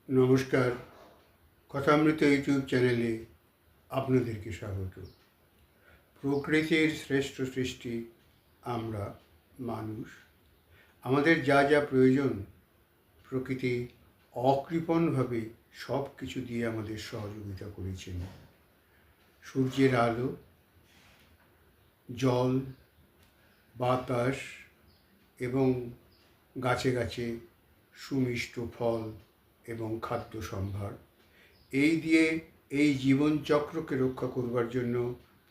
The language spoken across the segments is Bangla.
নমস্কার। কথামৃত ইউটিউব চ্যানেলে আপনাদেরকে স্বাগত। প্রকৃতির শ্রেষ্ঠ সৃষ্টি আমরা মানুষ। আমাদের যা যা প্রয়োজন প্রকৃতি অকৃপণভাবে সব কিছু দিয়ে আমাদের সহযোগিতা করেছেন। সূর্যের আলো, জল, বাতাস এবং গাছে গাছে সুমিষ্ট ফল এবং খাদ্য সম্ভার, এই দিয়ে এই জীবনচক্রকে রক্ষা করবার জন্য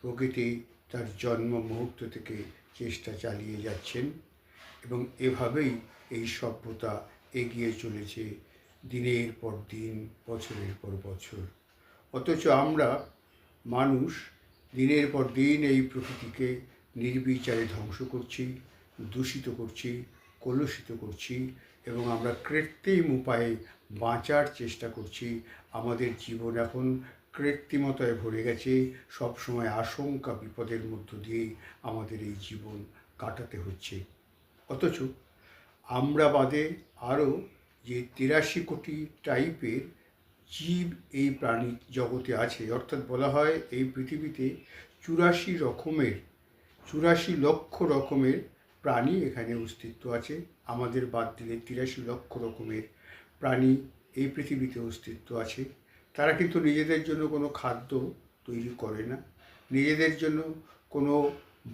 প্রকৃতি তার জন্ম মুহূর্ত থেকে চেষ্টা চালিয়ে যাচ্ছেন এবং এভাবেই এই সভ্যতা এগিয়ে চলেছে দিনের পর দিন, বছরের পর বছর। অথচ আমরা মানুষ দিনের পর দিন এই প্রকৃতিকে নির্বিচারে ধ্বংস করছি, দূষিত করছি, কলুষিত করছি এবং আমরা কৃত্রিম উপায়ে বাঁচার চেষ্টা করছি। আমাদের জীবন এখন কৃত্রিমতায় ভরে গেছে। সবসময় আশঙ্কা বিপদের মধ্য দিয়েই আমাদের এই জীবন কাটাতে হচ্ছে। অথচ আমরা বাদে আরও যে 83 কোটি টাইপের জীব এই প্রাণী জগতে আছে, অর্থাৎ বলা হয় এই পৃথিবীতে 84 লক্ষ রকমের প্রাণী এখানে অস্তিত্ব আছে। আমাদের বাদ দিলে 83 লক্ষ রকমের প্রাণী এই পৃথিবীতে অস্তিত্ব আছে। তারা কিন্তু নিজেদের জন্য কোনো খাদ্য তৈরি করে না, নিজেদের জন্য কোনো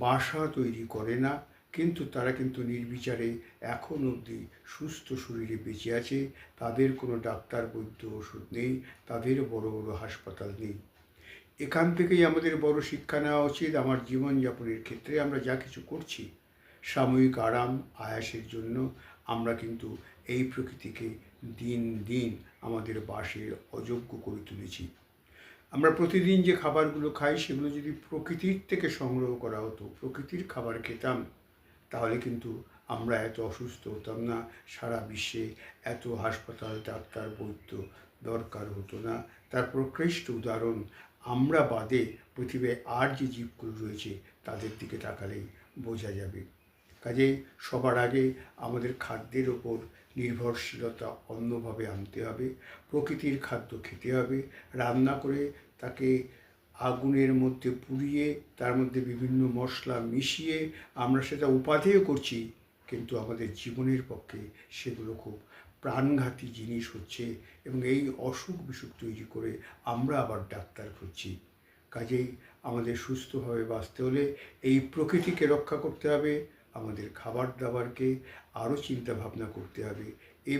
বাসা তৈরি করে না, কিন্তু তারা কিন্তু নির্বিচারে এখন অবধি সুস্থ শরীরে বেঁচে আছে। তাদের কোনো ডাক্তার, বৈদ্য, ওষুধ নেই, তাদের বড় বড় হাসপাতাল নেই। এখান থেকেই আমাদের বড় শিক্ষা নেওয়া উচিত। আমার জীবনযাপনের ক্ষেত্রে আমরা যা কিছু করছি সাময়িক আরাম আয়াসের জন্য, আমরা কিন্তু এই প্রকৃতিকে দিন দিন আমাদের বাসের অযোগ্য করে তুলেছি। আমরা প্রতিদিন যে খাবারগুলো খাই সেগুলো যদি প্রকৃতির থেকে সংগ্রহ করা হতো, প্রকৃতির খাবার খেতাম, তাহলে কিন্তু আমরা এত অসুস্থ হতাম না, সারা বিশ্বে এত হাসপাতাল, ডাক্তার, বৈদ্য দরকার হতো না। তার প্রকৃষ্ট উদাহরণ আমরা বাদে পৃথিবীর আর যে জীবগুলো রয়েছে তাদের দিকে তাকালেই বোঝা যাবে। কাজেই সবার আগে আমাদের খাদ্যের ওপর নির্ভরশীলতা অন্যভাবে আনতে হবে। প্রকৃতির খাদ্য খেতে হবে, রান্না করে তাকে আগুনের মধ্যে পুড়িয়ে তার মধ্যে বিভিন্ন মশলা মিশিয়ে আমরা সেটা উপাদেয় করছি, কিন্তু আমাদের জীবনের পক্ষে সেগুলো খুব প্রাণঘাতী জিনিস হচ্ছে এবং এই অসুখ বিসুখ তৈরি করে আমরা আবার ডাক্তার খুঁজছি। কাজেই আমাদের সুস্থভাবে বাঁচতে হলে এই প্রকৃতিকে রক্ষা করতে হবে, আমাদের খাবার দাবারকে আরও চিন্তা ভাবনা করতে হবে। এই